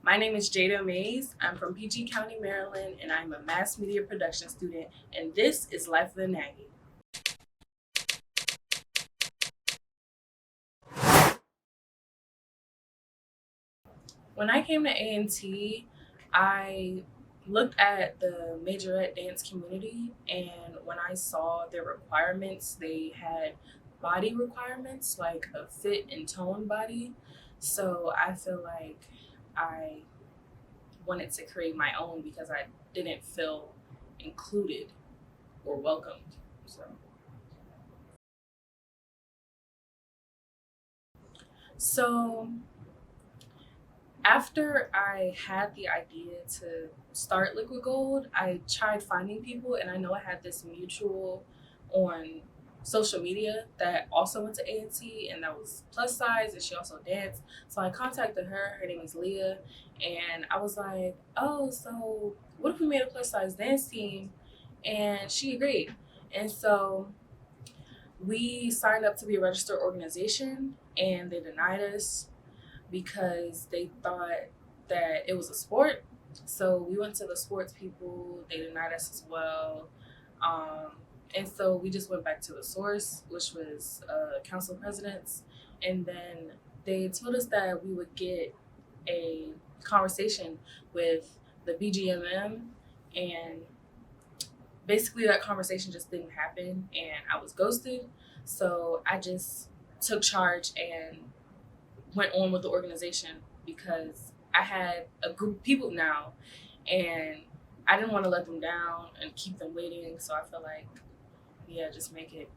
My name is Jada Mayes. I'm from PG County, Maryland, and I'm a mass media production student, and this is Life of the Nagy. When I came to A&T, I looked at the majorette dance community, and when I saw their requirements, they had body requirements like a fit and tone body. So I feel like I wanted to create my own because I didn't feel included or welcomed. So after I had the idea to start Liquid Gold, I tried finding people, and I know I had this mutual on social media that also went to A&T, and that was plus size, and she also danced. So I contacted her. Her name is Leah, and I was like, "Oh, so what if we made a plus size dance team?" And she agreed, and so we signed up to be a registered organization, and they denied us because they thought that it was a sport. So we went to the sports people, they denied us as well. Um, and so we just went back to the source, which was council presidents. And then they told us that we would get a conversation with the BGMM. And basically, that conversation just didn't happen. And I was ghosted. So I just took charge and went on with the organization because I had a group of people now, and I didn't want to let them down and keep them waiting. So I feel like, yeah, just make it.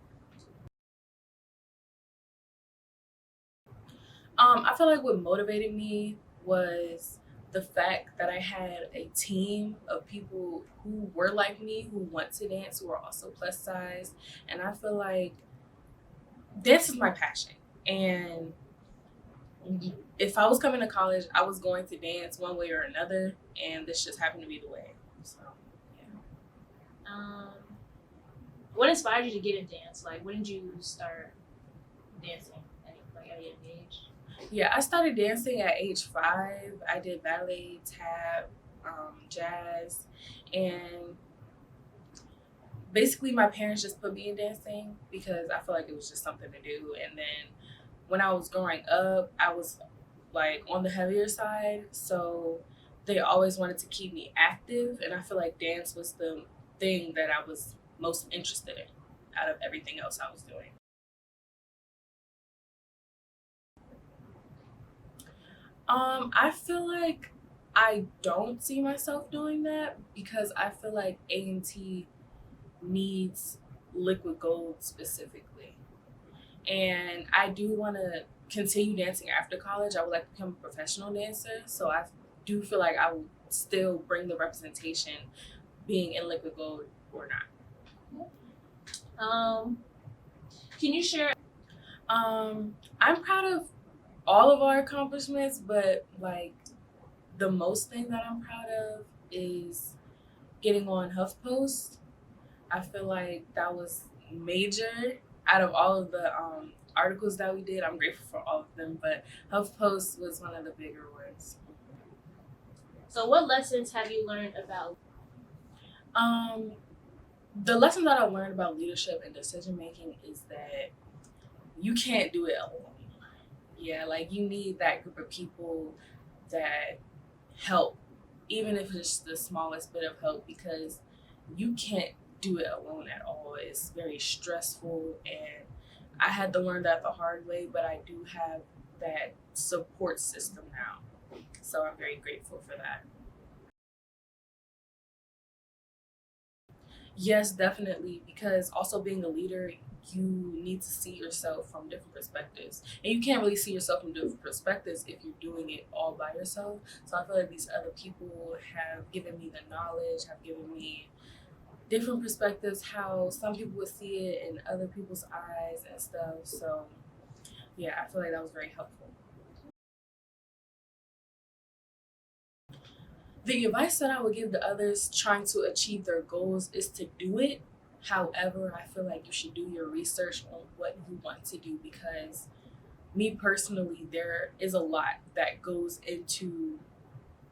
I feel like what motivated me was the fact that I had a team of people who were like me, who want to dance, who are also plus size, and I feel like dance is my passion. And if I was coming to college, I was going to dance one way or another, and this just happened to be the way. So, yeah. Um, what inspired you to get in dance? Like, when did you start dancing? Like at a young age? Yeah, I started dancing at age 5. I did ballet, tap, jazz, and basically my parents just put me in dancing because I feel like it was just something to do. And then when I was growing up, I was like on the heavier side, so they always wanted to keep me active, and I feel like dance was the thing that I was most interested in out of everything else I was doing. I feel like I don't see myself doing that because I feel like A&T needs liquid gold specifically. And I do want to continue dancing after college. I would like to become a professional dancer. So I do feel like I will still bring the representation being in liquid gold or not. Um, can you share? I'm proud of all of our accomplishments, but like the most thing that I'm proud of is getting on HuffPost. I feel like that was major out of all of the articles that we did. I'm grateful for all of them, but HuffPost was one of the bigger ones. So, what lessons have you learned about? Um, the lesson that I learned about leadership and decision making is that you can't do it alone. Yeah, like you need that group of people that help, even if it's the smallest bit of help, because you can't do it alone at all. It's very stressful, and I had to learn that the hard way, but I do have that support system now. So I'm very grateful for that. Yes, definitely. Because also being a leader, you need to see yourself from different perspectives. And you can't really see yourself from different perspectives if you're doing it all by yourself. So I feel like these other people have given me the knowledge, have given me different perspectives, how some people would see it in other people's eyes and stuff. So yeah, I feel like that was very helpful. The advice that I would give to others trying to achieve their goals is to do it. However, I feel like you should do your research on what you want to do because me personally, there is a lot that goes into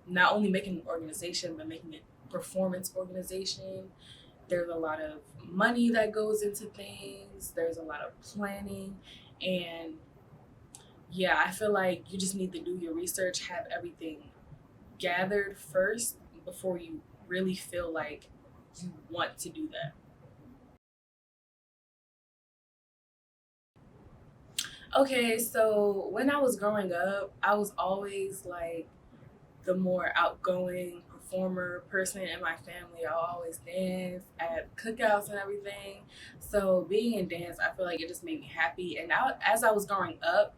not only making an organization, but making it performance organization. There's a lot of money that goes into things. There's a lot of planning, and yeah, I feel like you just need to do your research, have everything gathered first before you really feel like you want to do that. Okay, so when I was growing up, I was always like the more outgoing performer person in my family. I always dance at cookouts and everything. So being in dance, I feel like it just made me happy. And now, as I was growing up,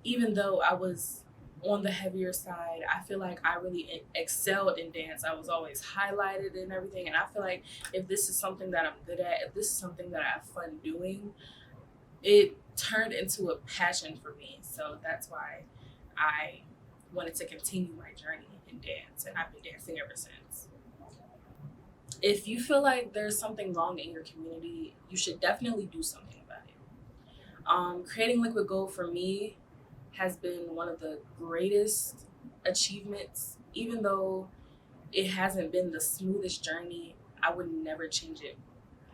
even though I was on the heavier side, I feel like I really excelled in dance. I was always highlighted and everything. And I feel like if this is something that I'm good at, if this is something that I have fun doing, it turned into a passion for me. So that's why I wanted to continue my journey in dance, and I've been dancing ever since. If you feel like there's something wrong in your community, you should definitely do something about it. Creating Liquid Gold for me has been one of the greatest achievements. Even though it hasn't been the smoothest journey, I would never change it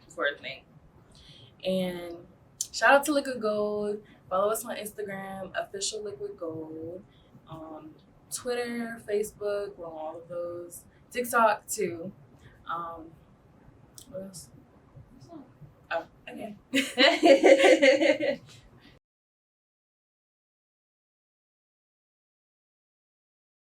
for a thing. And shout out to Liquid Gold. Follow us on Instagram, official Liquid Gold. Twitter, Facebook, we're on all of those. TikTok too. Um, what else? Oh, okay.